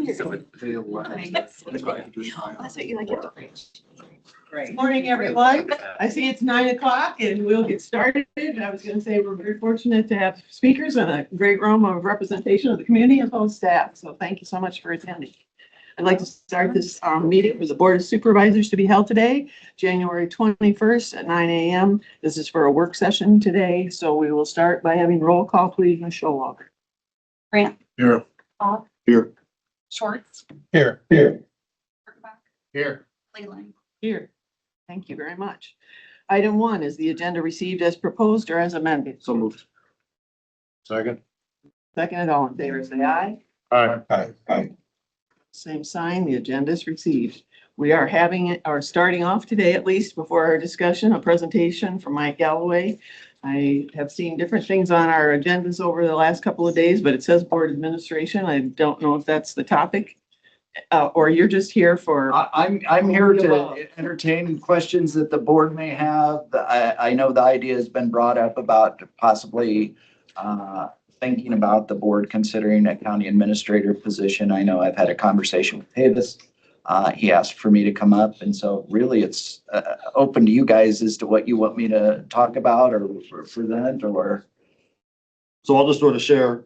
That's what you like to preach. Good morning, everyone. I see it's 9 o'clock and we'll get started. I was going to say we're very fortunate to have speakers and a great room of representation of the community as well as staff. So thank you so much for attending. I'd like to start this meeting with the Board of Supervisors to be held today, January 21st at 9 a.m. This is for a work session today. So we will start by having roll call, please, Ms. Showalter. Grant. Here. Bob. Here. Schwartz. Here. Here. Kurtbach, Here. Leyland. Here. Thank you very much. Item 1 is the agenda received as proposed or as amended. So moved. Second. Second, all in favor, say aye. Aye. Aye. Same sign, the agenda is received. We are starting off today, at least before our discussion, a presentation from Mike Galloway. I have seen different things on our agendas over the last couple of days, but it says board administration. I don't know if that's the topic. Or you're just here for. I'm here to entertain questions that the board may have. I know the idea has been brought up about possibly thinking about the board considering a county administrator position. I know I've had a conversation with Davis. He asked for me to come up, and so really it's open to you guys as to what you want me to talk about or present or. So I'll just sort of share,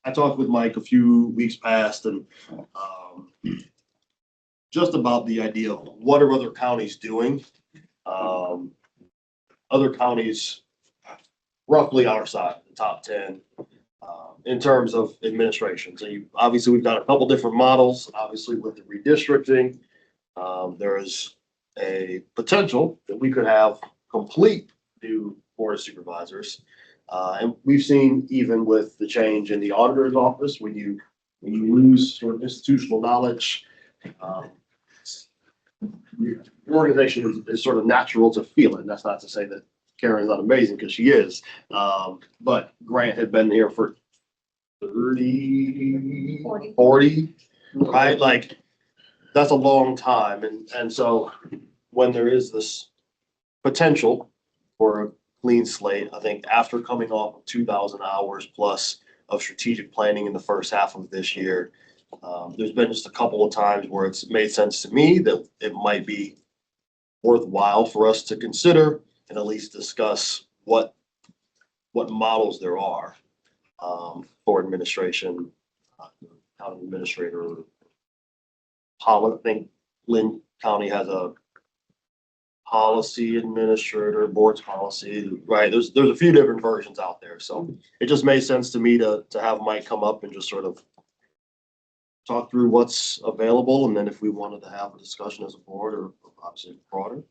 I talked with Mike a few weeks past and just about the idea of what are other counties doing. Other counties roughly our side, the top 10, in terms of administration. So obviously we've got a couple different models, obviously with the redistricting. There is a potential that we could have complete new board of supervisors. And we've seen even with the change in the auditor's office, when you lose sort of institutional knowledge, your organization is sort of natural to feel it. And that's not to say that Karen's not amazing, because she is. But Grant had been here for 40, right? Like, that's a long time. And so when there is this potential for a clean slate, I think after coming off of 2,000 hours plus of strategic planning in the first half of this year, there's been just a couple of times where it's made sense to me that it might be worthwhile for us to consider and at least discuss what models there are for administration, county administrator. I think Lynn County has a policy administrator, board's policy, right? There's a few different versions out there. So it just made sense to me to have Mike come up and just sort of talk through what's available. And then if we wanted to have a discussion as a board or obviously broader,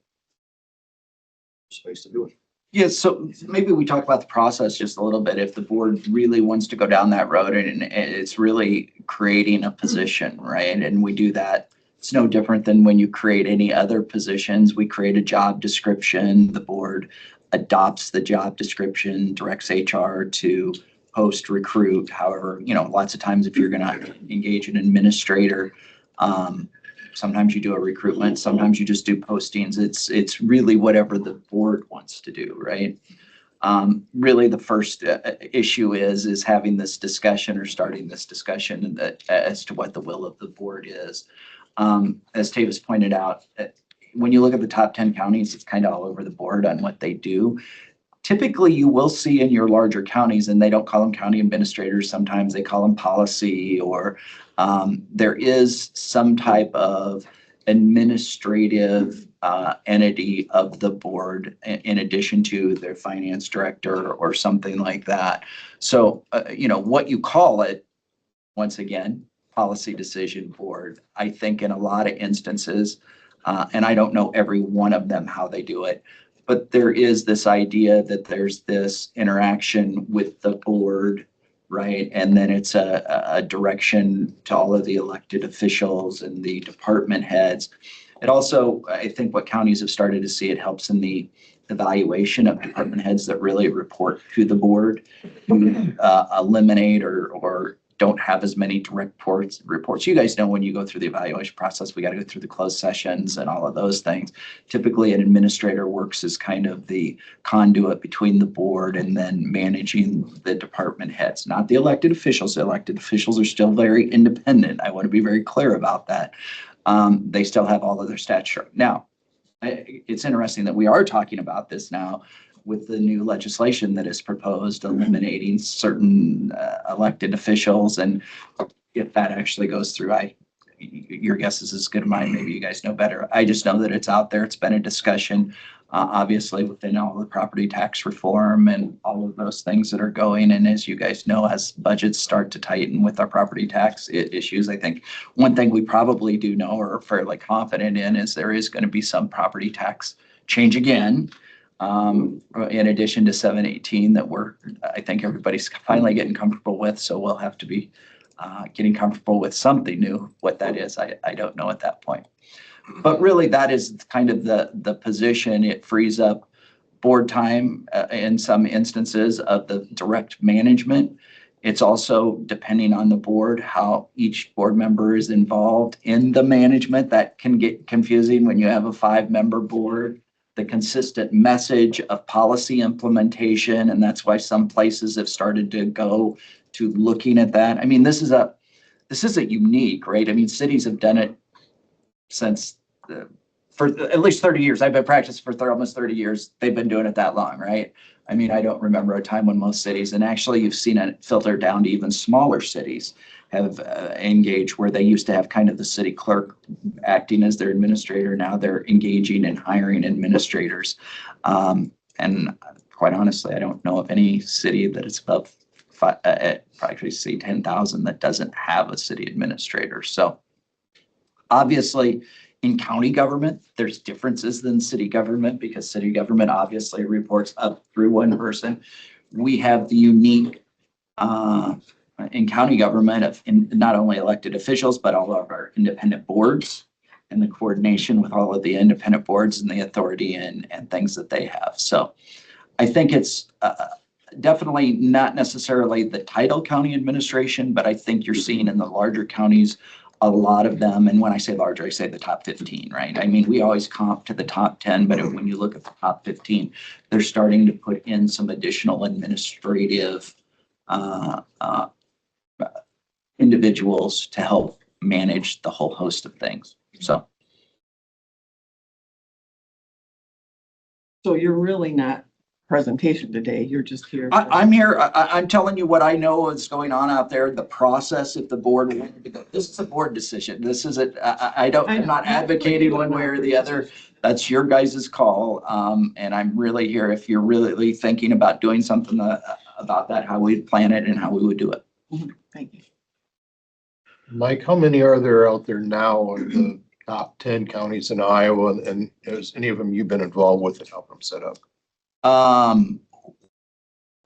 space to do it. Yeah, so maybe we talk about the process just a little bit. If the board really wants to go down that road and it's really creating a position, right? And we do that. It's no different than when you create any other positions. We create a job description. The board adopts the job description, directs HR to post, recruit. However, lots of times if you're going to engage an administrator, sometimes you do a recruitment, sometimes you just do postings. It's really whatever the board wants to do, right? Really the first issue is having this discussion or starting this discussion as to what the will of the board is. As Tavis pointed out, when you look at the top 10 counties, it's kind of all over the board on what they do. Typically, you will see in your larger counties, and they don't call them county administrators. Sometimes they call them policy, or there is some type of administrative entity of the board in addition to their finance director or something like that. So, what you call it, once again, policy decision board, I think in a lot of instances, and I don't know every one of them how they do it, but there is this idea that there's this interaction with the board, right? And then it's a direction to all of the elected officials and the department heads. It also, I think what counties have started to see, it helps in the evaluation of department heads that really report to the board to eliminate or don't have as many direct reports. You guys know when you go through the evaluation process, we got to go through the closed sessions and all of those things. Typically, an administrator works as kind of the conduit between the board and then managing the department heads, not the elected officials. The elected officials are still very independent. I want to be very clear about that. They still have all of their stature. Now, it's interesting that we are talking about this now with the new legislation that is proposed, eliminating certain elected officials. And if that actually goes through, your guess is as good as mine. Maybe you guys know better. I just know that it's out there. It's been a discussion, obviously, within all the property tax reform and all of those things that are going. And as you guys know, as budgets start to tighten with our property tax issues, I think one thing we probably do know or are fairly confident in is there is going to be some property tax change again. In addition to 718 that I think everybody's finally getting comfortable with. So we'll have to be getting comfortable with something new. What that is, I don't know at that point. But really, that is kind of the position. It frees up board time in some instances of the direct management. It's also depending on the board, how each board member is involved in the management. That can get confusing when you have a 5-member board. The consistent message of policy implementation, and that's why some places have started to go to looking at that. I mean, this isn't unique, right? I mean, cities have done it since for at least 30 years. I've been practicing for almost 30 years. They've been doing it that long, right? I mean, I don't remember a time when most cities, and actually you've seen it filter down to even smaller cities, have engaged where they used to have kind of the city clerk acting as their administrator. Now they're engaging and hiring administrators. And quite honestly, I don't know of any city that is above probably say 10,000 that doesn't have a city administrator. So obviously in county government, there's differences than city government because city government obviously reports up through one person. We have the unique in county government of not only elected officials, but all of our independent boards and the coordination with all of the independent boards and the authority and things that they have. So I think it's definitely not necessarily the title county administration, but I think you're seeing in the larger counties, a lot of them. And when I say larger, I say the top 15, right? I mean, we always comp to the top 10, but when you look at the top 15, they're starting to put in some additional administrative individuals to help manage the whole host of things. So you're really not presentation today. You're just here. I'm here. I'm telling you what I know is going on out there. The process, if the board wanted to go, this is a board decision. This is it. I'm not advocating one way or the other. That's your guys' call. And I'm really here if you're really thinking about doing something about that, how we'd plan it and how we would do it. Thank you. Mike, how many are there out there now in the top 10 counties in Iowa? And has any of them you've been involved with to help them set up?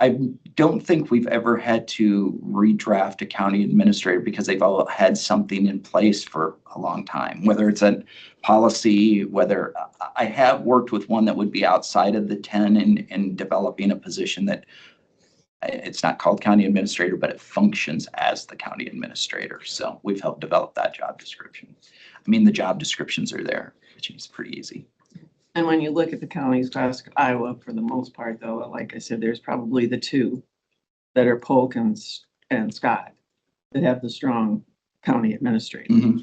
I don't think we've ever had to redraft a county administrator because they've all had something in place for a long time, whether it's a policy, whether I have worked with one that would be outside of the 10 in developing a position that it's not called county administrator, but it functions as the county administrator. So we've helped develop that job description. I mean, the job descriptions are there, which is pretty easy. And when you look at the counties across Iowa, for the most part, though, like I said, there's probably the two that are Polk and Scott that have the strong county administrator. Mm-hmm.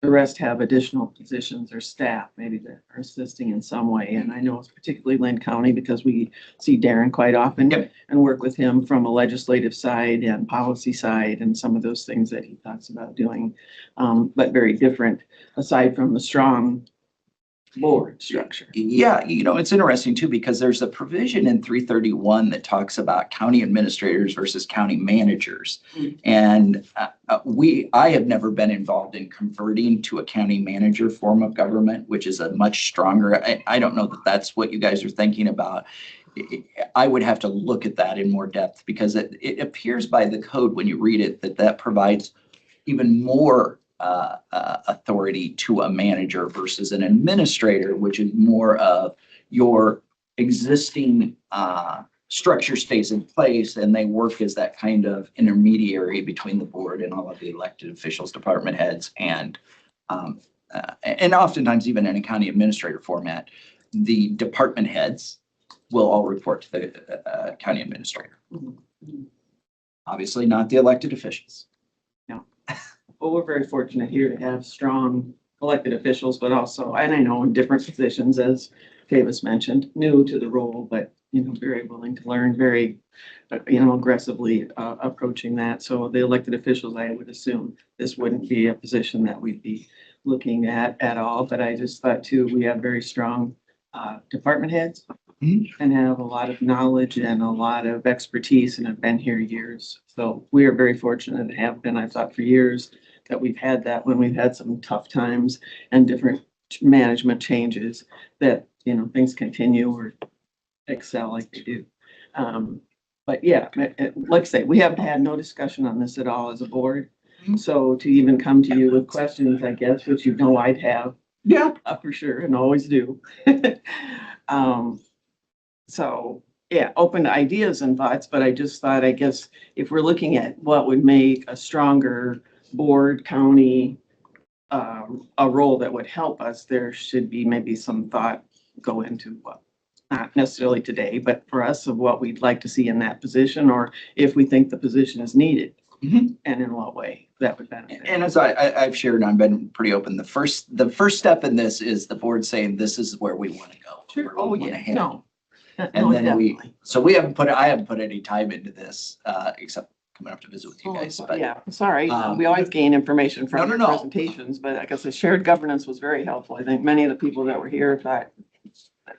The rest have additional positions or staff maybe that are assisting in some way. And I know it's particularly Lynn County because we see Darren quite often. Yep. And work with him from a legislative side and policy side and some of those things that he talks about doing, but very different aside from the strong board structure. Yeah, it's interesting too, because there's a provision in 331 that talks about county administrators versus county managers. Mm. And I have never been involved in converting to a county manager form of government, which is a much stronger, I don't know that that's what you guys are thinking about. I would have to look at that in more depth because it appears by the code when you read it that provides even more authority to a manager versus an administrator, which is more of your existing structure stays in place and they work as that kind of intermediary between the board and all of the elected officials, department heads, and oftentimes even in a county administrator format, the department heads will all report to the county administrator. Obviously not the elected officials. Well, we're very fortunate here to have strong elected officials, but also, and I know in different positions, as Davis mentioned, new to the role, but, very willing to learn, very, aggressively approaching that. So the elected officials, I would assume this wouldn't be a position that we'd be looking at all. But I just thought too, we have very strong department heads and have a lot of knowledge and a lot of expertise and have been here years. So we are very fortunate and have been, I've thought for years, that we've had that when we've had some tough times and different management changes, that, things continue or excel like they do. But yeah, like I say, we haven't had no discussion on this at all as a board. So to even come to you with questions, I guess, which I'd have. Yeah. For sure, and always do. So, yeah, open to ideas and thoughts, but I just thought, I guess, if we're looking at what would make a stronger board, county, a role that would help us, there should be maybe some thought go into what, not necessarily today, but for us of what we'd like to see in that position, or if we think the position is needed and in what way that would benefit. And as I've shared, and I've been pretty open, the first step in this is the board saying, this is where we want to go. Sure. Where we wanna head. No. And No, then definitely. I haven't put any time into this, except coming up to visit with you guys, but. Yeah, sorry. Um, We always gain information from No, your no, no. presentations, but I guess the shared governance was very helpful. I think many of the people that were here thought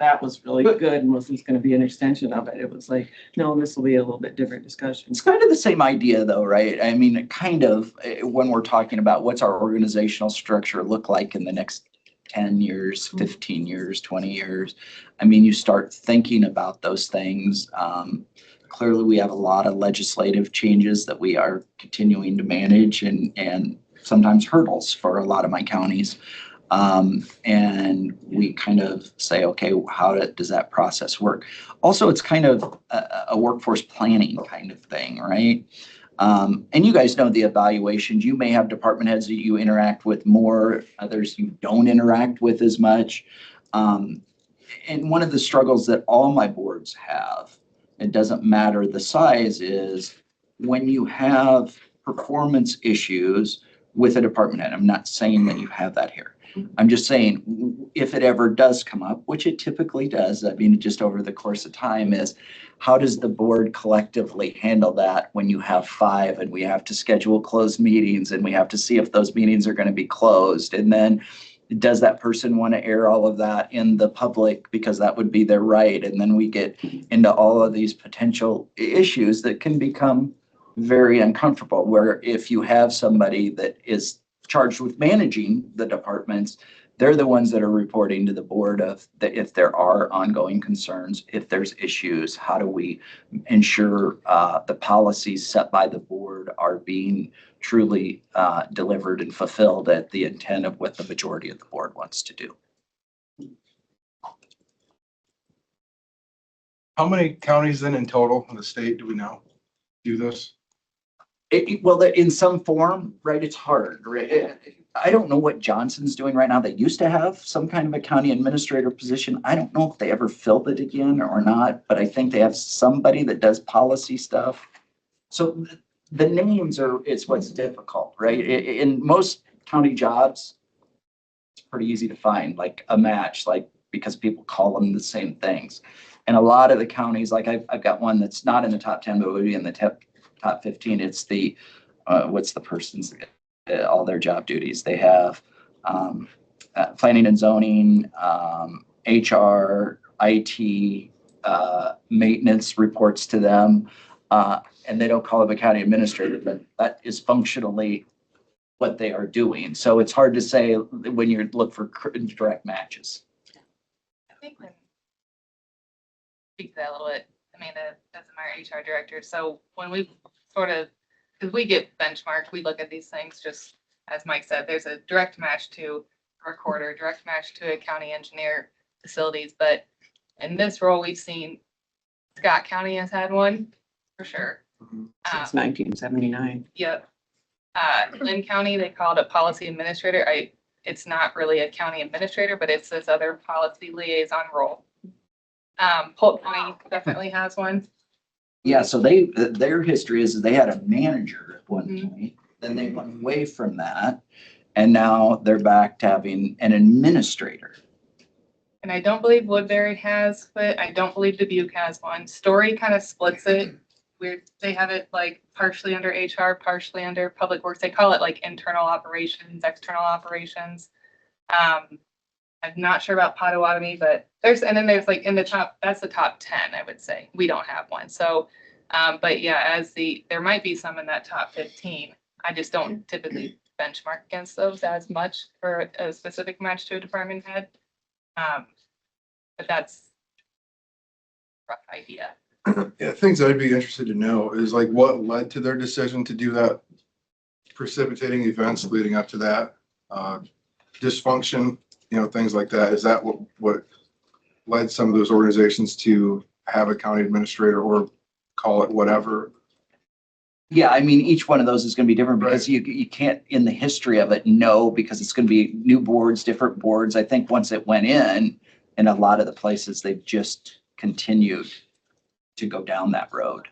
that was really good and was just going to be an extension of it. It was like, no, this will be a little bit different discussion. It's kind of the same idea though, right? I mean, kind of when we're talking about what's our organizational structure look like in the next 10 years, 15 years, 20 years. I mean, you start thinking about those things. Clearly, we have a lot of legislative changes that we are continuing to manage and sometimes hurdles for a lot of my counties. And we kind of say, okay, how does that process work? Also, it's kind of a workforce planning kind of thing, right? And you guys know the evaluations. You may have department heads that you interact with more, others you don't interact with as much. And one of the struggles that all my boards have, it doesn't matter the size, is when you have performance issues with a department head. I'm not saying that you have that here. I'm just saying, if it ever does come up, which it typically does, I mean, just over the course of time, is how does the board collectively handle that when you have 5 and we have to schedule closed meetings and we have to see if those meetings are going to be closed? And then does that person want to air all of that in the public because that would be their right? And then we get into all of these potential issues that can become very uncomfortable, where if you have somebody that is charged with managing the departments, they're the ones that are reporting to the board of if there are ongoing concerns, if there's issues, how do we ensure the policies set by the board are being truly delivered and fulfilled at the intent of what the majority of the board wants to do. How many counties then in total in the state do we now do this? Well, in some form, right, it's hard, right? I don't know what Johnson's doing right now. They used to have some kind of a county administrator position. I don't know if they ever filled it again or not, but I think they have somebody that does policy stuff. So the names it's what's difficult, right? In most county jobs, it's pretty easy to find, like a match, like because people call them the same things. And a lot of the counties, like I've got one that's not in the top 10, but would be in the top 15. It's the, what's the person's, all their job duties. They have planning and zoning, HR, IT, maintenance reports to them. And they don't call them a county administrator, but that is functionally what they are doing. So it's hard to say when you look for direct matches. I think when speak to that a little bit, Amanda, as our HR director. So when we because we get benchmarked, we look at these things just as Mike said, there's a direct match to a recorder, direct match to a county engineer, facilities. But in this role, we've seen Scott County has had one, for sure. Since 1979. Yep. Lynn County, they call it a policy administrator. It's not really a county administrator, but it's this other policy liaison role. Polk County definitely has one. Yeah, so their history is they had a manager at one point, then they went away from that. And now they're back to having an administrator. And I don't believe Woodbury has, but I don't believe Dubuque has one. Story kind of splits it. They have it like partially under HR, partially under Public Works. They call it like internal operations, external operations. I'm not sure about Potawatomi, but and then there's like in the top, that's the top 10, I would say. We don't have one. So, but yeah, there might be some in that top 15. I just don't typically benchmark against those as much for a specific match to a department head. But that's a rough idea. Yeah, things I'd be interested to know is like what led to their decision to do that, precipitating events leading up to that, dysfunction, things like that. Is that what led some of those organizations to have a county administrator or call it whatever? Yeah, I mean, each one of those is going to be different because you can't, in the history of it, know, because it's going to be new boards, different boards. I think once it went in a lot of the places, they've just continued to go down that road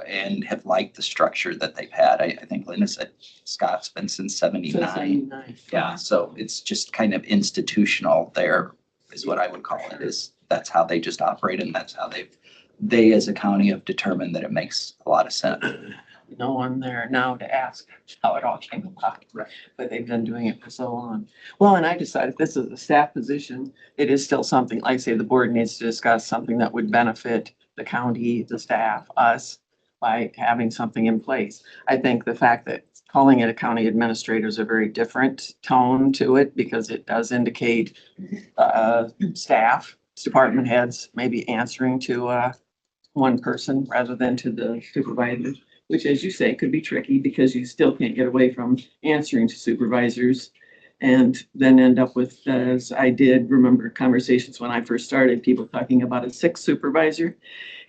and have liked the structure that they've had. I think Linda said Scott's been since 79. Yeah, so it's just kind of institutional there is what I would call it, is that's how they just operate, and that's how they as a county have determined that it makes a lot of sense. No one there now to ask how it all came about. Right. But they've been doing it for so long. Well, and I decided this is a staff position. It is still something, like I say, the board needs to discuss something that would benefit the county, the staff, us, by having something in place. I think the fact that calling it a county administrator is a very different tone to it, because it does indicate staff, department heads, maybe answering to one person rather than to the supervisor, which, as you say, could be tricky because you still can't get away from answering to supervisors, and then end up with, as I did remember conversations when I first started, people talking about a sixth supervisor.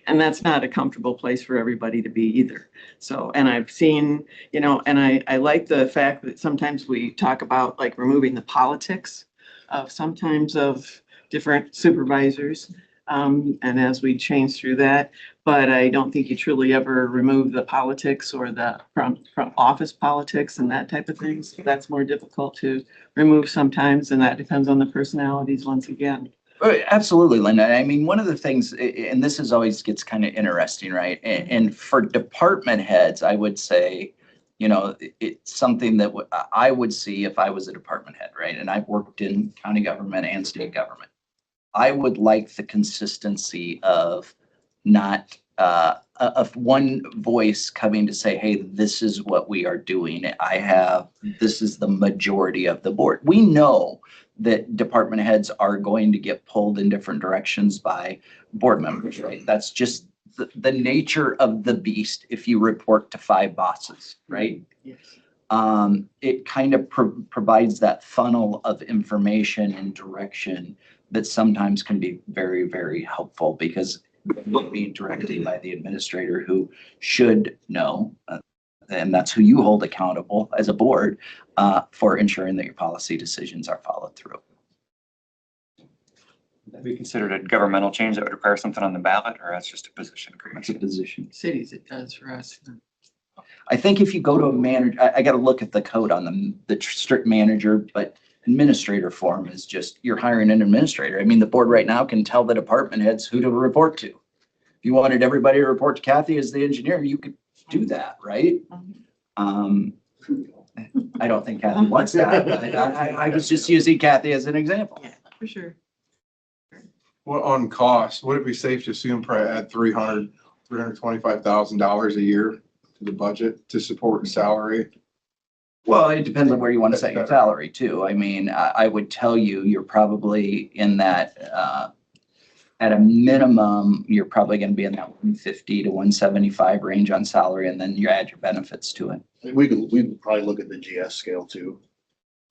And that's not a comfortable place for everybody to be either. So, and I've seen, and I like the fact that sometimes we talk about like removing the politics of sometimes of different supervisors. And as we change through that, but I don't think you truly ever remove the politics or the front office politics and that type of thing. So that's more difficult to remove sometimes, and that depends on the personalities once again. Absolutely, Linda. I mean, one of the things, and this is always gets kind of interesting, right? And for department heads, I would say, it's something that I would see if I was a department head, right? And I've worked in county government and state government. I would like the consistency of not of one voice coming to say, hey, this is what we are doing. This is the majority of the board. We know that department heads are going to get pulled in different directions by board members, right? That's just the nature of the beast if you report to 5 bosses, right? Yes. It kind of provides that funnel of information and direction that sometimes can be very, very helpful, because you're being directed by the administrator who should know, and that's who you hold accountable as a board for ensuring that your policy decisions are followed through. Would be considered a governmental change that would require something on the ballot, or that's just a position? It's a position. Cities, it does for us. I think if you go to a manager, I got to look at the code on the strict manager, but administrator form is just, you're hiring an administrator. I mean, the board right now can tell the department heads who to report to. If you wanted everybody to report to Kathy as the engineer, you could do that, right? I don't think Kathy wants that, but I was just using Kathy as an example. Yeah, for sure. Well, on cost, would it be safe to assume probably add $325,000 a year to the budget to support salary? Well, it depends on where you want to set your salary too. I mean, I would tell you, you're probably in that, at a minimum, you're probably going to be in that 150 to 175 range on salary, and then you add your benefits to it. We could probably look at the GS scale too,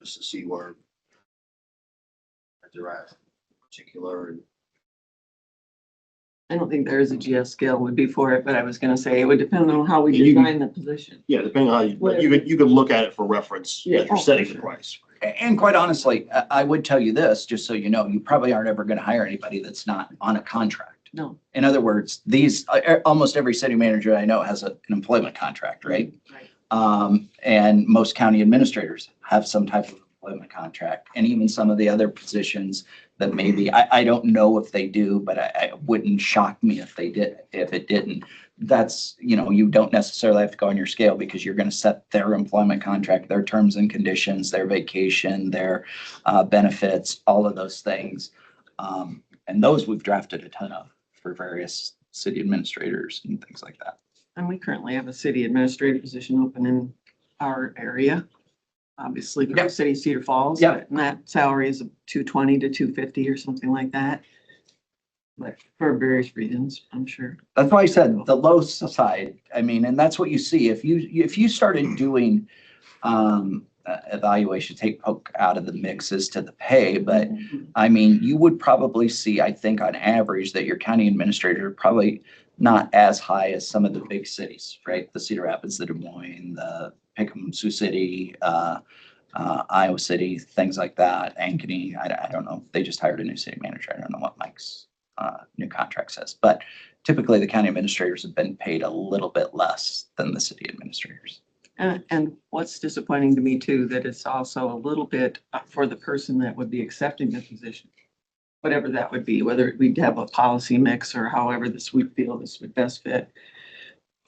just to see where they're at in particular. And I don't think there is a GS scale would be for it, but I was gonna say it would depend on how we You can- design the position. Yeah, depending on how you could look at it for reference Yeah. as you're setting the price. And quite honestly, I would tell you this, just so you know, you probably aren't ever going to hire anybody that's not on a contract. No. In other words, almost every city manager I know has an employment contract, right? Right. And most county administrators have some type of employment contract, and even some of the other positions that maybe, I don't know if they do, but I wouldn't shock me if they did, if it didn't. That's, you don't necessarily have to go on your scale because you're going to set their employment contract, their terms and conditions, their vacation, their benefits, all of those things. And those we've drafted a ton of for various city administrators and things like that. And we currently have a city administrator position open in our area. Obviously, for Yep. the city of Cedar Falls. Yep. And that salary is 220 to 250 or something like that. But for various reasons, I'm sure. That's why I said the low side. I mean, and that's what you see. If you started doing evaluation, take poke out of the mix as to the pay, but I mean, you would probably see, I think on average, that your county administrator are probably not as high as some of the big cities, right? The Cedar Rapids, the Des Moines, the Pinkham, Sioux City, Iowa City, things like that. Ankeny, I don't know. They just hired a new city manager. I don't know what Mike's new contract says, but typically the county administrators have been paid a little bit less than the city administrators. And what's disappointing to me too, that it's also a little bit for the person that would be accepting the position. Whatever that would be, whether we'd have a policy mix or however this would feel this would best fit.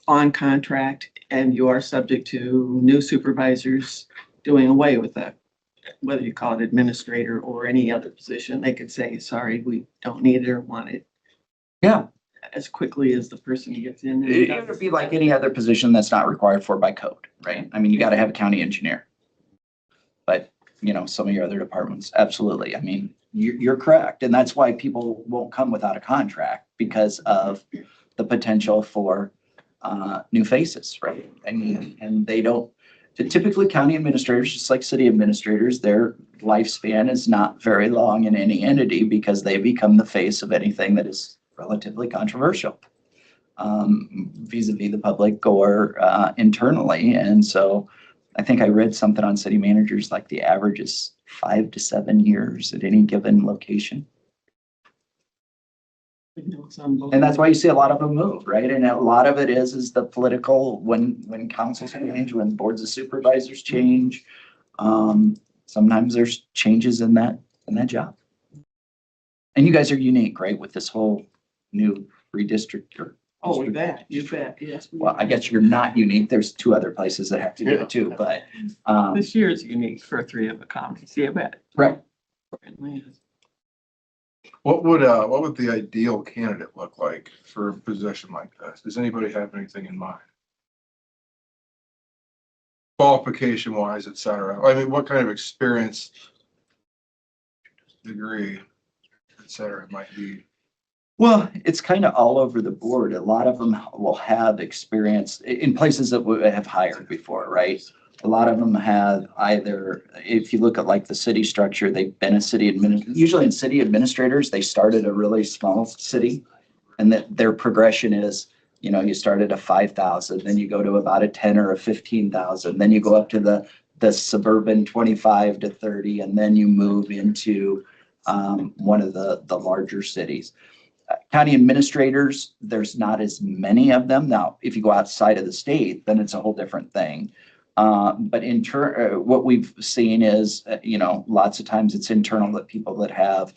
On contract, and you are subject to new supervisors doing away with that. Whether you call it administrator or any other position, they could say, sorry, we don't need it or want it Yeah, as quickly as the person gets in. it would be like any other position that's not required for by code, right? I mean, you got to have a county engineer. But, some of your other departments, absolutely. I mean, you're correct. And that's why people won't come without a contract because of the potential for new faces, right? And they don't, typically county administrators, just like city administrators, their lifespan is not very long in any entity because they become the face of anything that is relatively controversial vis-a-vis the public or internally. And so I think I read something on city managers, like the average is 5 to 7 years at any given location. And that's why you see a lot of them move, right? And a lot of it is the political, when councils change, when boards of supervisors change. Sometimes there's changes in that job. And you guys are unique, right? With this whole new redistrictor. Oh, you bet, yes. Well, I guess you're not unique. There's 2 other places that have to do it too, but. This year is unique for 3 of the counties, yeah, but. Right. What would the ideal candidate look like for a position like this? Does anybody have anything in mind? Qualification wise, et cetera. I mean, what kind of experience, degree, et cetera, might be? Well, it's kind of all over the board. A lot of them will have experience in places that we have hired before, right? A lot of them have either, if you look at like the city structure, they've been a city administrator. Usually in city administrators, they started a really small city and that their progression is, you start at a 5,000, then you go to about a 10 or a 15,000, then you go up to the suburban 25 to 30, and then you move into one of the larger cities. County administrators, there's not as many of them. Now, if you go outside of the state, then it's a whole different thing. But what we've seen is, lots of times it's internal, that people that have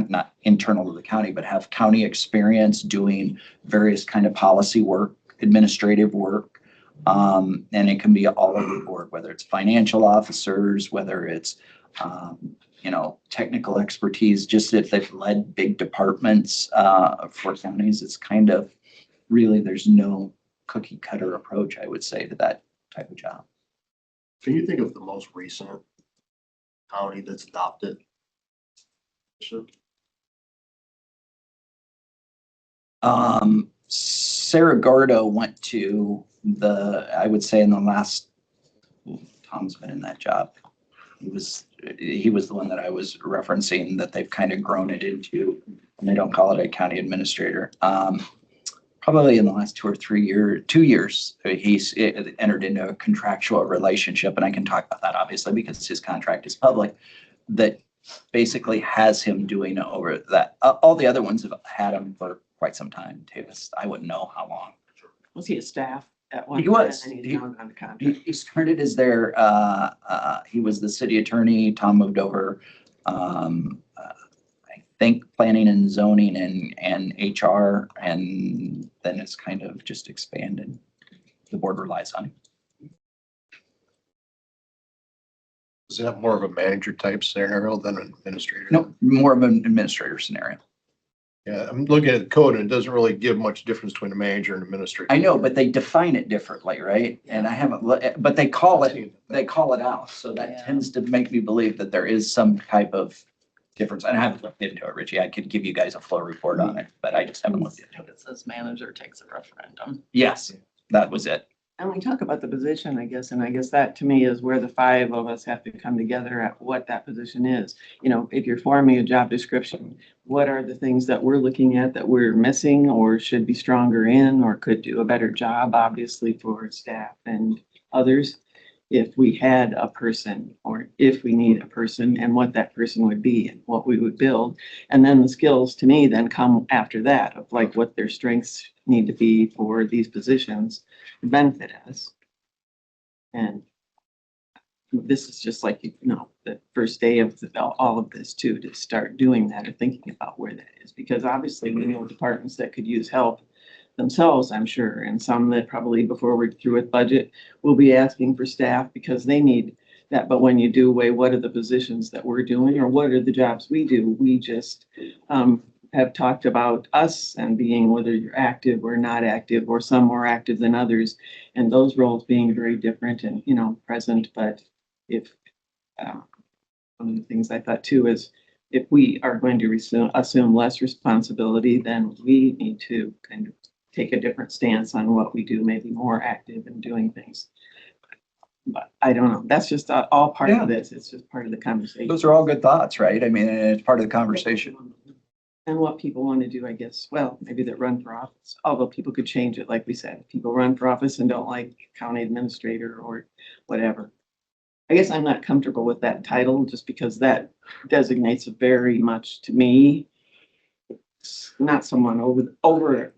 not internal to the county, but have county experience doing various kind of policy work, administrative work. And it can be all over the board, whether it's financial officers, whether it's, technical expertise, just if they've led big departments for counties. It's kind of really, there's no cookie cutter approach, I would say, to that type of job. Can you think of the most recent county that's adopted? Sarah Gardo went to I would say in the last, Tom's been in that job. he was the one that I was referencing, that they've kind of grown it into, and they don't call it a county administrator. Probably in the last 2 years, he's entered into a contractual relationship, and I can talk about that obviously because his contract is public, that basically has him doing over that. All the other ones have had him for quite some time too. I wouldn't know how long. Was he a staff at one He time? was. And he's He- now on the contract. He started as their, he was the city attorney. Tom moved over, I think planning and zoning and HR, and then it's kind of just expanded. The board relies on him. Is that more of a manager type scenario than an administrator? No, more of an administrator scenario. Yeah, I'm looking at the code and it doesn't really give much difference between a manager and administrator. I know, but they define it differently, right? And I haven't, but they call it out. So that Yeah. tends to make me believe that there is some type of difference. And I haven't looked into it, Richie. I could give you guys a full report on it, but I just haven't looked into it. It says manager takes a referendum. Yes, that was it. And we talk about the position, I guess, and I guess that to me is where the five of us have to come together at what that position is. You know, if you're forming a job description, what are the things that we're looking at that we're missing or should be stronger in or could do a better job, obviously, for staff and others? If we had a person or if we need a person and what that person would be and what we would build. And then the skills to me then come after that of like what their strengths need to be for these positions to benefit us. And this is just like, the first day of all of this too, to start doing that or thinking about where that is. Because obviously we know departments that could use help themselves, I'm sure, and some that probably before we're through with budget will be asking for staff because they need that. But when you do weigh what are the positions that we're doing or what are the jobs we do, we just have talked about us and being whether you're active or not active or some more active than others, and those roles being very different and present. But if one of the things I thought too is if we are going to assume less responsibility, then we need to kind of take a different stance on what we do, maybe more active in doing things. But I don't know. That's just all part Yeah. of this. It's just part of the conversation. Those are all good thoughts, right? I mean, it's part of the conversation. And what people want to do, I guess, well, maybe that run for office, although people could change it, like we said, people run for office and don't like county administrator or whatever. I guess I'm not comfortable with that title just because that designates very much to me. It's not someone over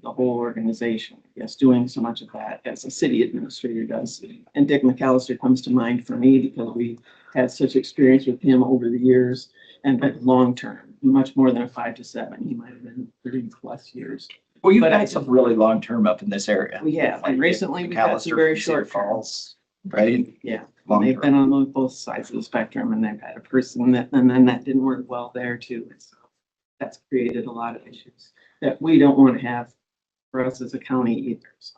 the whole organization, yes, doing so much of that as a city administrator does. And Dick McAllister comes to mind for me because we had such experience with him over the years and long-term, much more than a 5 to 7. He might have been 30+ years. Well, you But I got some really long-term up in this area. We have, and recently we got some McAllister very from Cedar short term. Falls, right? Yeah. Long They've been term. on both sides of the spectrum and they've had a person that, and then that didn't work well there too. And so that's created a lot of issues that we don't want to have for us as a county either. So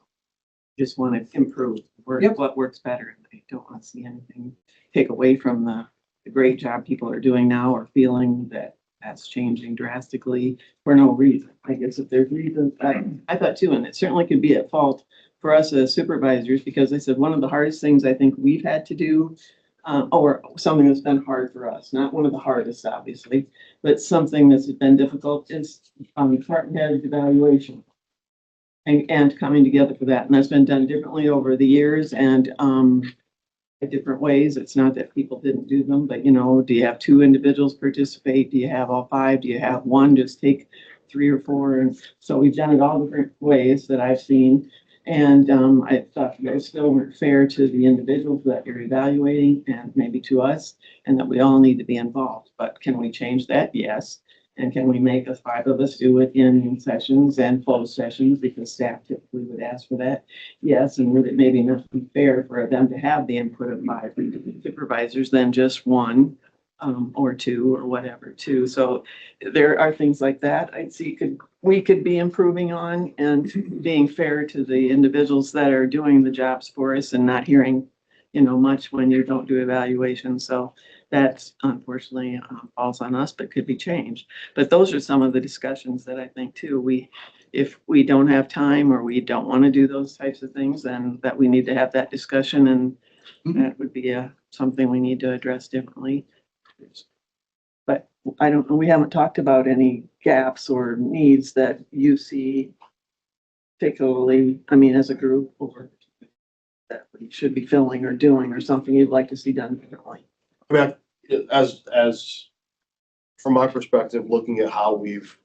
just want to improve Yep. what works better. And I don't want to see anything take away from the great job people are doing now or feeling that that's changing drastically for no reason. I guess if there's reasons, I thought too, and it certainly could be at fault for us as supervisors, because I said one of the hardest things I think we've had to do, or something that's been hard for us, not one of the hardest, obviously, but something that's been difficult is department head evaluation and coming together for that. And that's been done differently over the years and in different ways. It's not that people didn't do them, but do you have 2 individuals participate? Do you have all 5? Do you have one? Just take 3 or 4. And so we've done it all different ways that I've seen. And I thought they still weren't fair to the individuals that you're evaluating and maybe to us, and that we all need to be involved. But can we change that? Yes. And can we make us 5 of us do it in sessions and closed sessions because staff typically would ask for that? Yes. And would it maybe not be fair for them to have the input of 5 supervisors than just 1 or 2 or whatever too? So there are things like that I'd see we could be improving on and being fair to the individuals that are doing the jobs for us and not hearing, much when you don't do evaluation. So that's unfortunately falls on us, but could be changed. But those are some of the discussions that I think too, if we don't have time or we don't want to do those types of things, then that we need to have that discussion and That would be something we need to address differently. But I don't know, we haven't talked about any gaps or needs that you see particularly, I mean, as a group, or that we should be filling or doing, or something you'd like to see done differently. I mean, as from my perspective, looking at how we've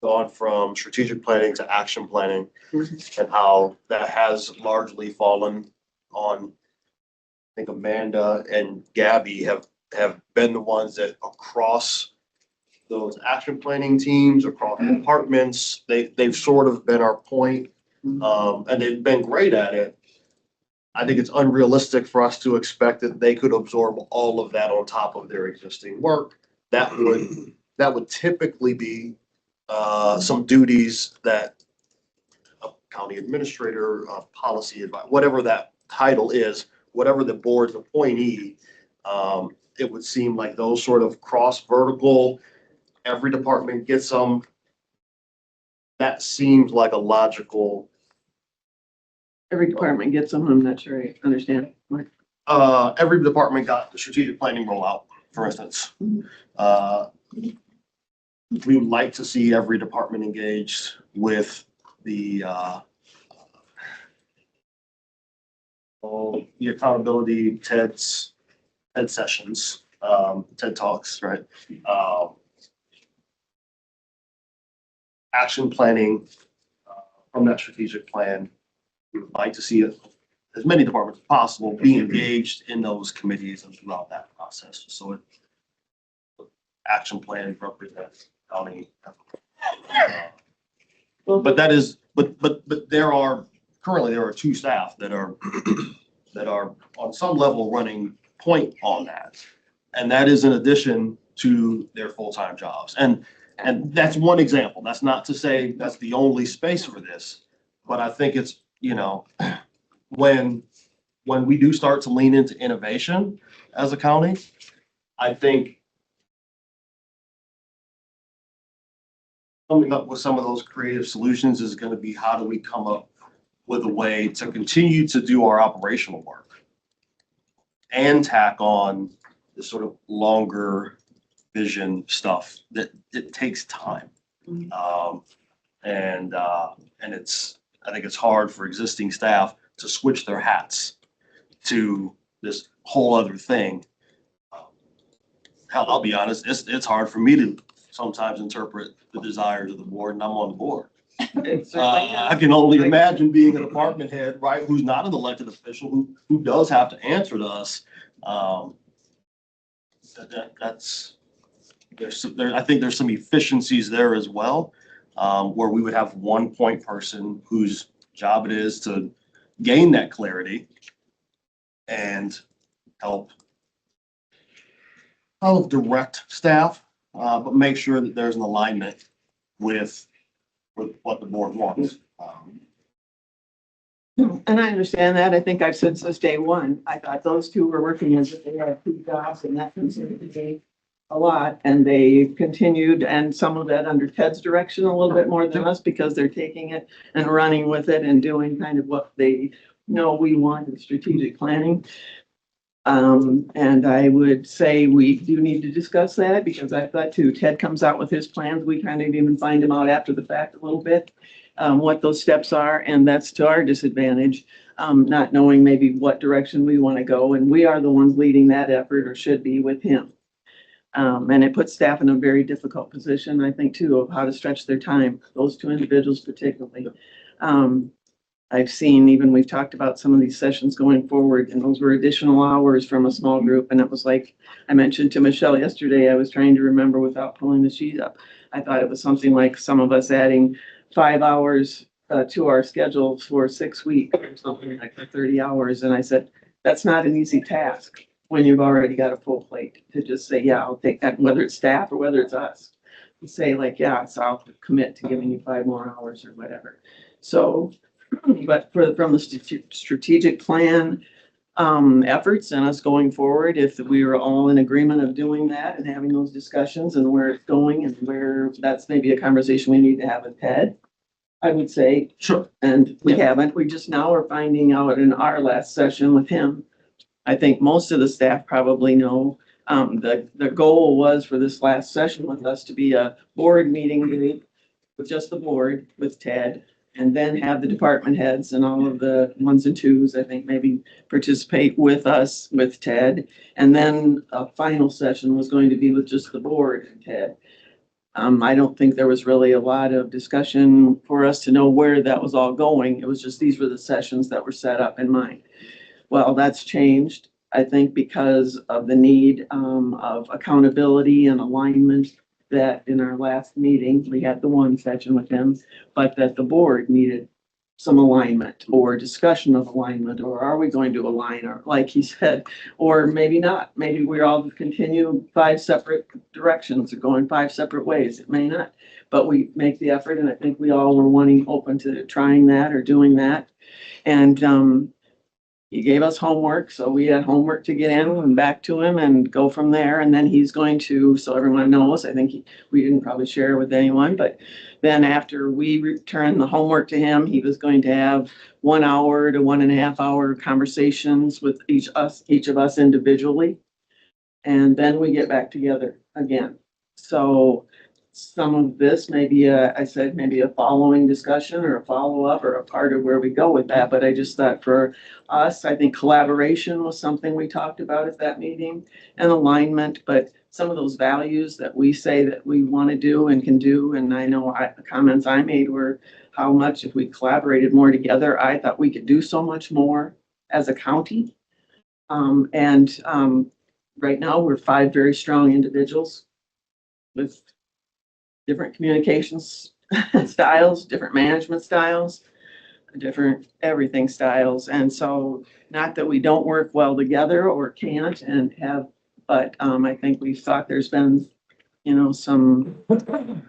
gone from strategic planning to action planning and how that has largely fallen on, I think Amanda and Gabby have been the ones that across those action planning teams, across departments, they've sort of been our point, and they've been great at it. I think it's unrealistic for us to expect that they could absorb all of that on top of their existing work. That would typically be some duties that a county administrator, a policy advisor, whatever that title is, whatever the board's appointee, it would seem like those sort of cross vertical, every department gets some. That seems like a logical. Every department gets them, I'm not sure I understand. Every department got the strategic planning rollout, for instance. We would like to see every department engaged with the accountability TED sessions, TED Talks, right? Action planning from that strategic plan. We would like to see as many departments as possible be engaged in those committees and throughout that process. So action plan represents county. But that is, but there are two staff that are on some level running point on that. And that is in addition to their full-time jobs. And that's one example. That's not to say that's the only space for this, but I think it's, when we do start to lean into innovation as a county, I think coming up with some of those creative solutions is going to be, how do we come up with a way to continue to do our operational work and tack on this sort of longer vision stuff that it takes time. And I think it's hard for existing staff to switch their hats to this whole other thing. Hell, I'll be honest, it's hard for me to sometimes interpret the desires of the board, and I'm on the board. I can only imagine being a department head, right, who's not an elected official, who does have to answer to us. I think there's some efficiencies there as well, where we would have one point person whose job it is to gain that clarity and help direct staff, but make sure that there's an alignment with what the board wants. And I understand that. I think I've said since day one, I thought those two were working as if they had two jobs, and that considered to be a lot. And they continued, and some of that under Ted's direction a little bit more than us, because they're taking it and running with it and doing kind of what they know we want in strategic planning. And I would say we do need to discuss that, because I thought too, Ted comes out with his plans. We kind of even find him out after the fact a little bit, what those steps are, and that's to our disadvantage, not knowing maybe what direction we want to go. And we are the ones leading that effort, or should be, with him. And it puts staff in a very difficult position, I think, too, of how to stretch their time, those two individuals particularly. I've seen, even we've talked about some of these sessions going forward, and those were additional hours from a small group. And it was like I mentioned to Michelle yesterday, I was trying to remember without pulling the sheet up. I thought it was something like some of us adding 5 hours to our schedule for 6 weeks or something like 30 hours. And I said, that's not an easy task when you've already got a full plate, to just say, yeah, I'll take that, whether it's staff or whether it's us. You say like, yeah, so I'll commit to giving you 5 more hours or whatever. So, but from the strategic plan efforts and us going forward, if we were all in agreement of doing that and having those discussions and where it's going and where, that's maybe a conversation we need to have with Ted. I would say. Sure. And we haven't, we just now are finding out in our last session with him. I think most of the staff probably know, the goal was for this last session with us to be a board meeting with just the board, with Ted, and then have the department heads and all of the ones and twos, I think, maybe participate with us, with Ted. And then a final session was going to be with just the board and Ted. I don't think there was really a lot of discussion for us to know where that was all going. It was just, these were the sessions that were set up in mind. Well, that's changed, I think, because of the need of accountability and alignment, that in our last meeting, we had the one session with him, but that the board needed some alignment or discussion of alignment, or are we going to align, or like he said, or maybe not. Maybe we're all continue 5 separate directions or going 5 separate ways. It may not, but we make the effort, and I think we all were open to trying that or doing that. And he gave us homework, so we had homework to get in and back to him and go from there. And then he's going to, so everyone knows, I think we didn't probably share with anyone, but then after we returned the homework to him, he was going to have 1 hour to 1.5 hour conversations with each of us individually. And then we get back together again. So some of this maybe I said maybe a following discussion or a follow-up or a part of where we go with that. But I just thought for us, I think collaboration was something we talked about at that meeting, and alignment, but some of those values that we say that we want to do and can do. And I know the comments I made were how much if we collaborated more together, I thought we could do so much more as a county. Right now we're 5 very strong individuals with different communications styles, different management styles, different everything styles. And so not that we don't work well together or can't and have, but I think we've thought there's been, some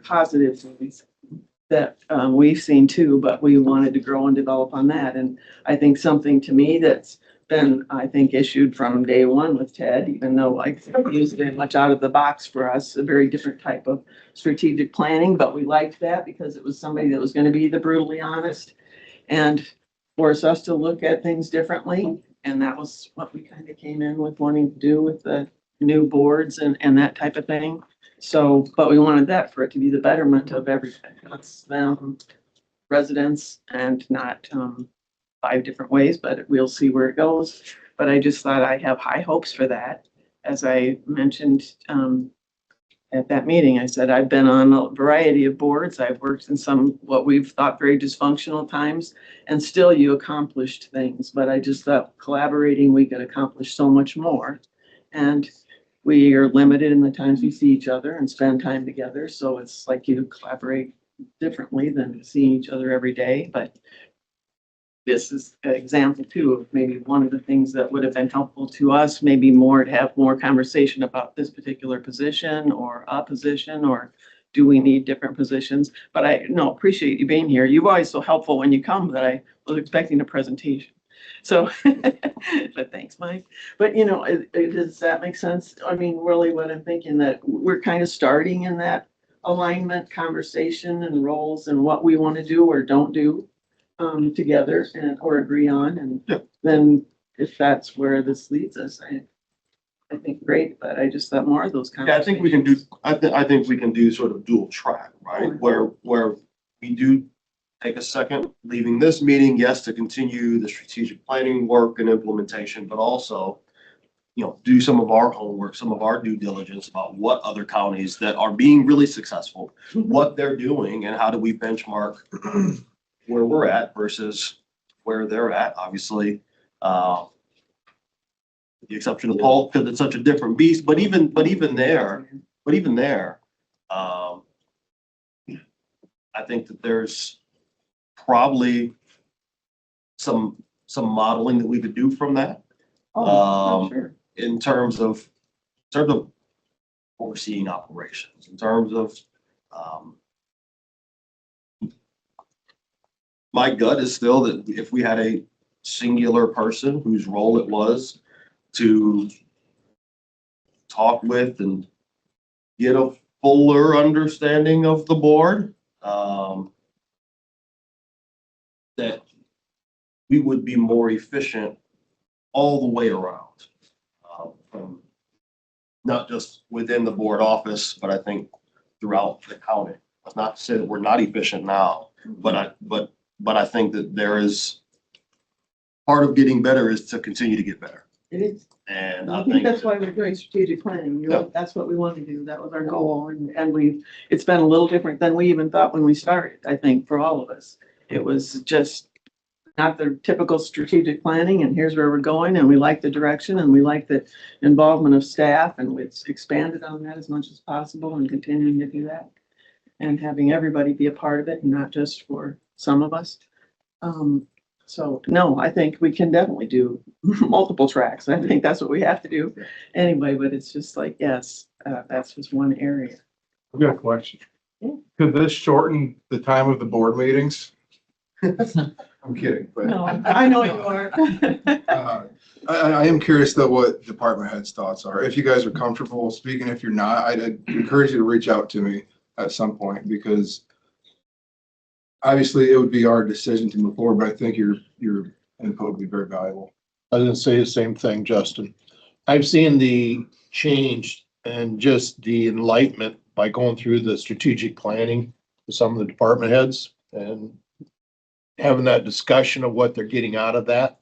positive things that we've seen too, but we wanted to grow and develop on that. And I think something to me that's been, I think, issued from day one with Ted, even though I used very much out of the box for us, a very different type of strategic planning, but we liked that because it was somebody that was going to be the brutally honest and force us to look at things differently. And that was what we kind of came in with wanting to do with the new boards and that type of thing. So, but we wanted that for it to be the betterment of everything, us, them, residents, and not 5 different ways, but we'll see where it goes. But I just thought I have high hopes for that. As I mentioned at that meeting, I said, I've been on a variety of boards. I've worked in some, what we've thought very dysfunctional times, and still you accomplished things. But I just thought collaborating, we could accomplish so much more. And we are limited in the times we see each other and spend time together. So it's like you collaborate differently than seeing each other every day. But this is an example too of maybe one of the things that would have been helpful to us, maybe more to have more conversation about this particular position or a position, or do we need different positions? But I appreciate you being here. You're always so helpful when you come that I was expecting a presentation. So, but thanks, Mike. But does that make sense? I mean, really what I'm thinking, that we're kind of starting in that alignment conversation and roles and what we want to do or don't do together or agree on. And then if that's where this leads us, I think great, but I just thought more of those Yeah, I think we can do, I think we can do sort of dual track, right? Where we do take a second, leaving this meeting, yes, to continue the strategic planning work and implementation, but also, do some of our homework, some of our due diligence about what other counties that are being really successful, what they're doing, and how do we benchmark where we're at versus where they're at. Obviously, with the exception of Paul, because it's such a different beast, but even there, I think that there's probably some modeling that we could do from that. Sure. In terms of overseeing operations, in terms of, my gut is still that if we had a singular person whose role it was to talk with and get a fuller understanding of the board, that we would be more efficient all the way around. From not just within the board office, but I think throughout the county. That's not to say that we're not efficient now, but I think that there is, part of getting better is to continue to get better. It is. And I I think think that's why we're doing strategic planning. Yeah. That's what we want to do. That was our goal. And it's been a little different than we even thought when we started, I think, for all of us. It was just not the typical strategic planning and here's where we're going and we like the direction and we like the involvement of staff and it's expanded on that as much as possible and continuing to do that. And having everybody be a part of it and not just for some of us. So no, I think we can definitely do multiple tracks. I think that's what we have to do anyway, but it's just like, yes, that's just one area. I've got a question. Yeah. Could this shorten the time of the board meetings? I'm kidding, but. No, I know you are. I am curious though what department heads' thoughts are. If you guys are comfortable speaking, if you're not, I'd encourage you to reach out to me at some point because obviously it would be our decision to move forward, but I think your input would be very valuable. I was gonna say the same thing, Justin. I've seen the change and just the enlightenment by going through the strategic planning with some of the department heads and having that discussion of what they're getting out of that.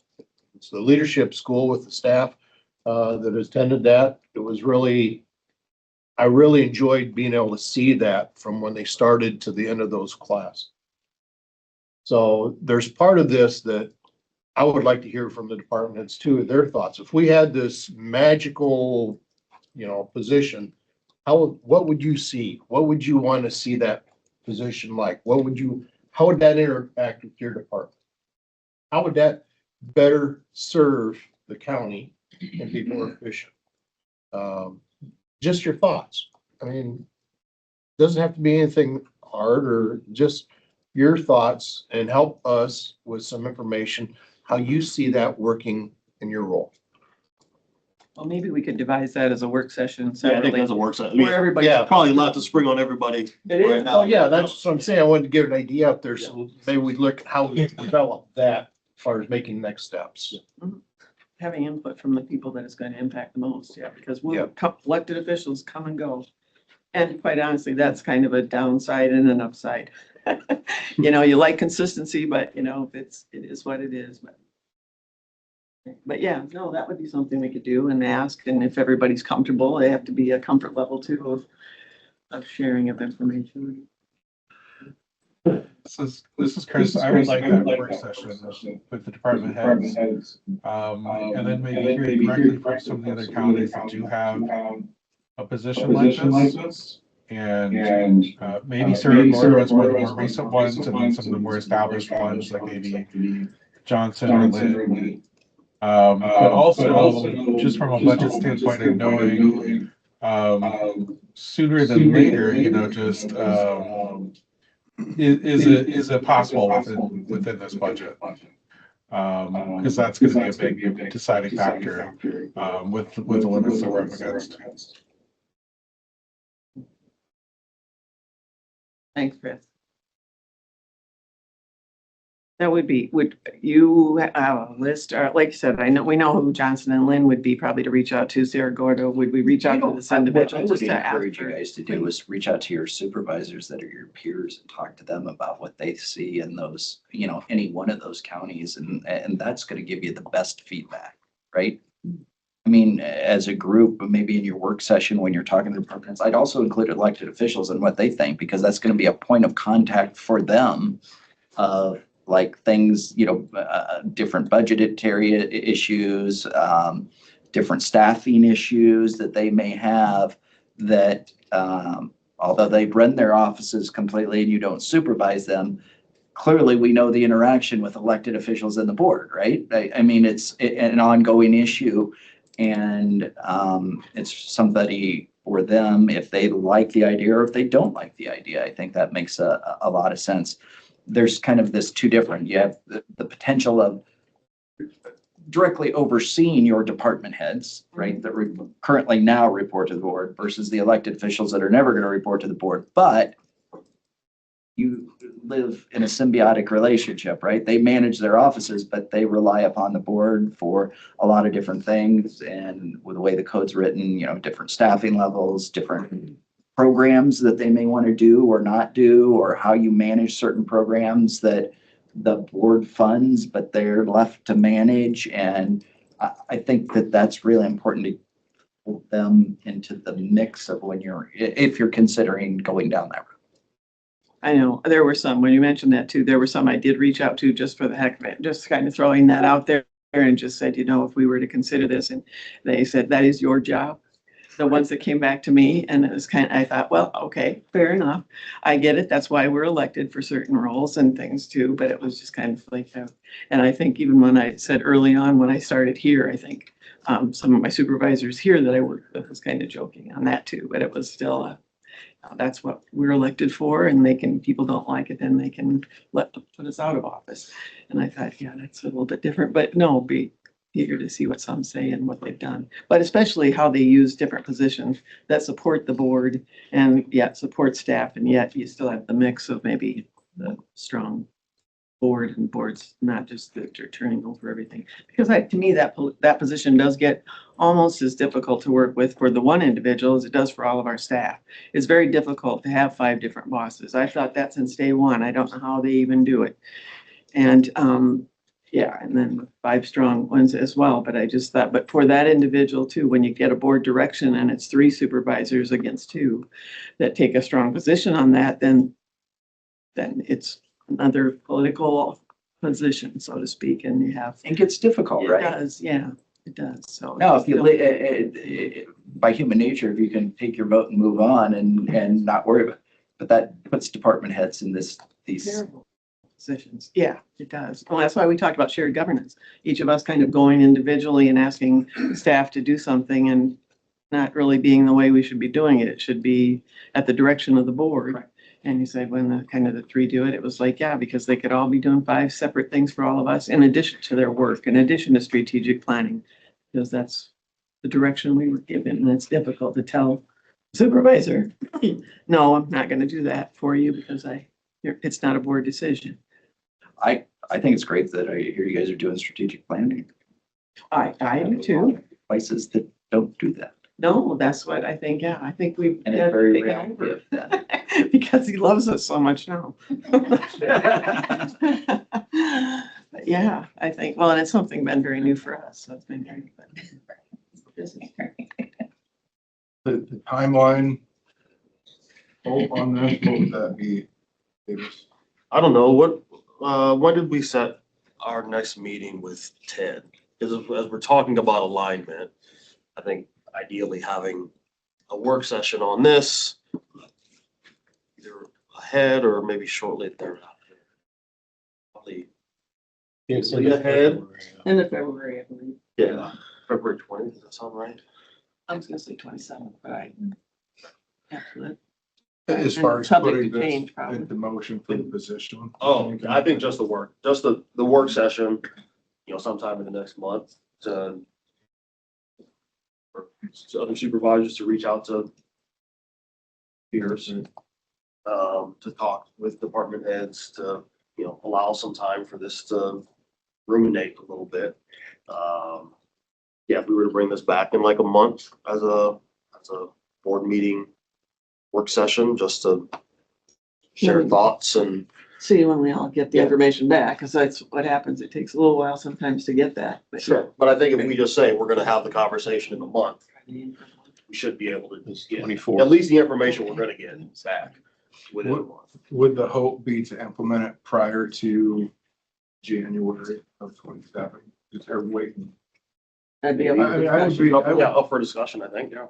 It's the leadership school with the staff that attended that. It was really, I really enjoyed being able to see that from when they started to the end of those classes. So there's part of this that I would like to hear from the department heads too, their thoughts. If we had this magical, position, what would you see? What would you want to see that position like? How would that interact with your department? How would that better serve the county and be more efficient? Just your thoughts. I mean, doesn't have to be anything hard or just your thoughts and help us with some information, how you see that working in your role. Well, maybe we could devise that as a work session Yeah, I think separately. that's a work session. Where everybody- Yeah, probably a lot to spring on everybody. It is. right now. Oh, yeah, that's what I'm saying. I wanted to get an idea out there. So maybe we look at how we develop that as far as making next steps. Having input from the people that it's going to impact the most, yeah, because Yeah. elected officials come and go. And quite honestly, that's kind of a downside and an upside. You like consistency, but it is what it is, but yeah, no, that would be something we could do and ask, and if everybody's comfortable, they have to be a comfort level too of sharing of information. This is Chris. I would like that work session with the department heads. And then maybe hear directly from some of the other counties that do have a position like this. And maybe certain more of the more recent ones and then some of the more established ones, like maybe Johnson or Lynn. But also just from a budget standpoint and knowing sooner than later, is it possible within this budget? Because that's going to be a big deciding factor with the limits that we're up against. Thanks, Chris. That would you have a list, or like you said, we know who Johnson and Lynn would be probably to reach out to. Sarah Gordo, would we reach out to this individual? What I just would to ask encourage you for- guys to do is reach out to your supervisors that are your peers and talk to them about what they see in those, any one of those counties. And that's going to give you the best feedback, right? I mean, as a group, maybe in your work session, when you're talking to departments, I'd also include elected officials and what they think, because that's going to be a point of contact for them. Like things, different budgetary issues, different staffing issues that they may have that, although they run their offices completely and you don't supervise them, clearly we know the interaction with elected officials and the board, right? I mean, it's an ongoing issue and it's somebody for them, if they like the idea or if they don't like the idea. I think that makes a lot of sense. There's kind of this two different, you have the potential of directly overseeing your department heads, right? That currently now report to the board versus the elected officials that are never going to report to the board. But you live in a symbiotic relationship, right? They manage their offices, but they rely upon the board for a lot of different things. And with the way the code's written, different staffing levels, different programs that they may want to do or not do, or how you manage certain programs that the board funds, but they're left to manage. And I think that that's really important to pull them into the mix of if you're considering going down that road. I know, there were some, when you mentioned that too, there were some I did reach out to just for the heck of it, just kind of throwing that out there and just said, if we were to consider this, and they said, that is your job. The ones that came back to me, and it was I thought, well, okay, fair enough. I get it. That's why we're elected for certain roles and things too, but it was just kind of like, and I think even when I said early on, when I started here, I think some of my supervisors here that I worked with was kind of joking on that too, but it was still that's what we're elected for, and people don't like it, then they can put us out of office. And I thought, yeah, that's a little bit different, but no, be eager to see what some say and what they've done, but especially how they use different positions that support the board and yet support staff, and yet you still have the mix of maybe the strong board and boards, not just that you're turning over everything. Because to me, that position does get almost as difficult to work with for the one individual as it does for all of our staff. It's very difficult to have 5 different bosses. I thought that since day one. I don't know how they even do it. And, yeah, and then 5 strong ones as well. But I just thought, but for that individual too, when you get a board direction and it's 3 supervisors against 2 that take a strong position on that, then it's another political position, so to speak, and you have. It gets difficult, It right? does, yeah, it does, so. No, if you, by human nature, if you can take your vote and move on and not worry about it, but that puts department heads in these. Terrible positions, yeah, it does. Well, that's why we talked about shared governance. Each of us kind of going individually and asking staff to do something and not really being the way we should be doing it. It should be at the direction of the board. Right. And you said when the 3 do it was like, yeah, because they could all be doing 5 separate things for all of us in addition to their work, in addition to strategic planning. Because that's the direction we were given, and it's difficult to tell supervisor, no, I'm not gonna do that for you because it's not a board decision. I think it's great that I hear you guys are doing strategic planning. I do too. Places that don't do that. No, that's what I think, yeah, I think we've. And it's very taken over. reactive then. Because he loves us so much now. But yeah, I think, well, and it's something been very new for us, so it's been very good. The timeline on this, what would that be? Davis? I don't know, when did we set our next meeting with Ted? Because as we're talking about alignment, I think ideally having a work session on this, either ahead or maybe shortly thereafter. Probably, So you ahead? End of February, I believe. yeah, February 20th, does that sound right? I was gonna say 27th, but I. After As And far as subject putting to this change, probably. into motion for the position. Oh, I think just the work session, sometime in the next month to for other supervisors to reach out to peers and to talk with department heads to, allow some time for this to ruminate a little bit. Yeah, if we were to bring this back in like a month as a board meeting work session, just to share thoughts and. See, when we all get the Yeah. information back, because that's what happens. It takes a little while sometimes to get that. But Sure. But I think if we just say we're gonna have the conversation in a month, we should be able to It's get 24. at least the information we're gonna get back within a month. Would the hope be to implement it prior to January of 27? Is there waiting? That'd be. I mean, I would be, Yeah, up for discussion, I think, yeah.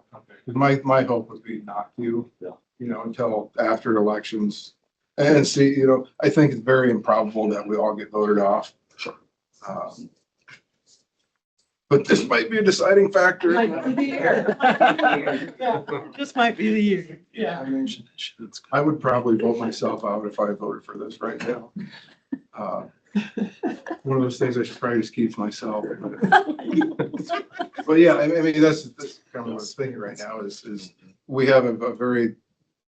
my hope would be not to. Yeah. Until after elections and see, I think it's very improbable that we all get voted off. Sure. But this might be a deciding factor. Might be the year. Yeah, this might be the year. Yeah. I mean, I would probably vote myself out if I voted for this right now. One of those things I should probably just keep to myself. But yeah, I mean, that's kind of what I was thinking right now is we have a very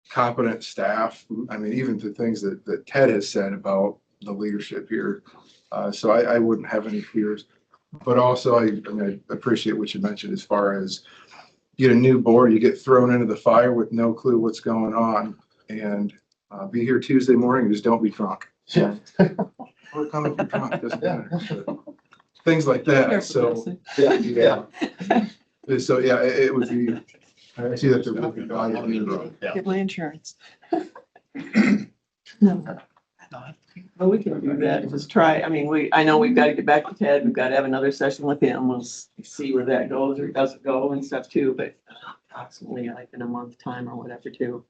competent staff. I mean, even the things that Ted has said about the leadership here. So I wouldn't have any fears. But also, I mean, I appreciate what you mentioned as far as get a new board, you get thrown into the fire with no clue what's going on. And be here Tuesday morning, just don't be drunk. Yeah. Or come if you're drunk, doesn't matter. But things like that, so. Yeah. So, yeah, it would be, I see that there would be value in it. Yeah. Get my insurance. No. Well, we can do that, just try, I mean, I know we've got to get back to Ted, we've got to have another session with him, we'll see where that goes or doesn't go and stuff too, but approximately like in a month time or whatever too.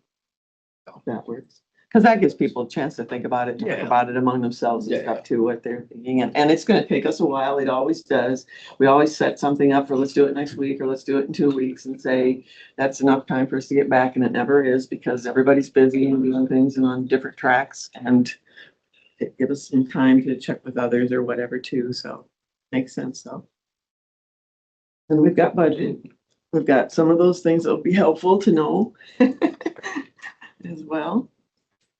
If that works, because that gives people a chance to think about it, talk Yeah. about it among themselves and Yeah, stuff too, what they're thinking, and it's gonna take us a while, it always does. We always set something up for, let's do it next week, or let's do it in 2 weeks, and say, that's enough time for us to get back, and it never is, because everybody's busy and doing things and on different tracks, and it give us some time to check with others or whatever too, so makes sense, so. And we've got budget, we've got some of those things that'll be helpful to know as well.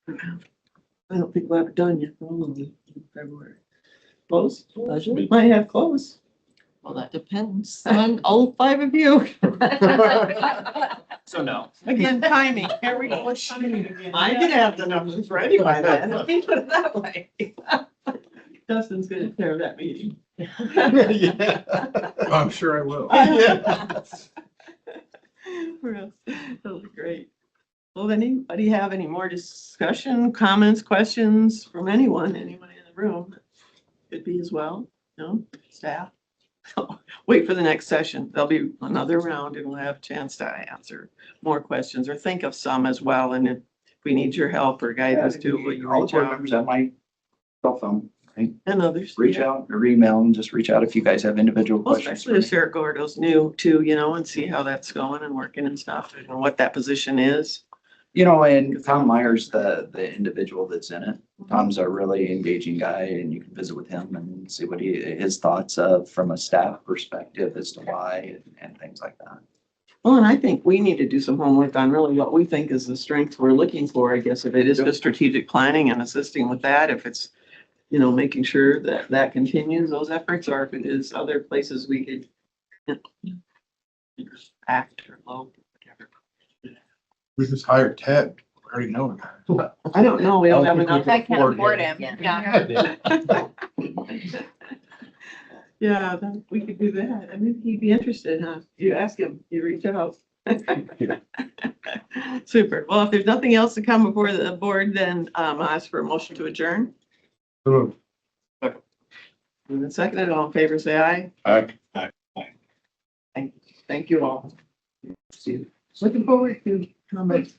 I don't think we'll have it done yet, probably in February. Close, budget might have close. Well, that depends on all 5 of you. So no. Again, timing, here we go with timing again. I could have the numbers ready by then, let me put it that way. Justin's gonna chair that meeting. Yeah. I'm sure I will. That'll be great. Well, anybody have any more discussion, comments, questions from anyone in the room? Could be as well, no, staff? Wait for the next session. There'll be another round and we'll have a chance to answer more questions or think of some as well. And if we need your help or guidance too, will you All the reach board out? members have my cell phone, right? And others. Reach yeah. out or email and just reach out if you guys have individual Well, questions. especially if Sarah Gordo's new too, and see how that's going and working and stuff and what that position is. And Tom Myers, the individual that's in it, Tom's a really engaging guy and you can visit with him and see what his thoughts of from a staff perspective as to why and things like that. Well, and I think we need to do some homework on really what we think is the strength we're looking for, I guess, if it is just strategic planning and assisting with that, if it's, making sure that that continues those efforts, or if it is other places we could act or low, whatever. We just hired Ted. We already know him. I don't know, we don't have enough. I can't afford him, yeah. Yeah, then we could do that. I mean, he'd be interested, huh? You ask him, you reach out. Super. Well, if there's nothing else to come before the board, then I'll ask for a motion to adjourn. So, And then second, all in favor, say aye. Aye. Thank you all. Looking forward to comments.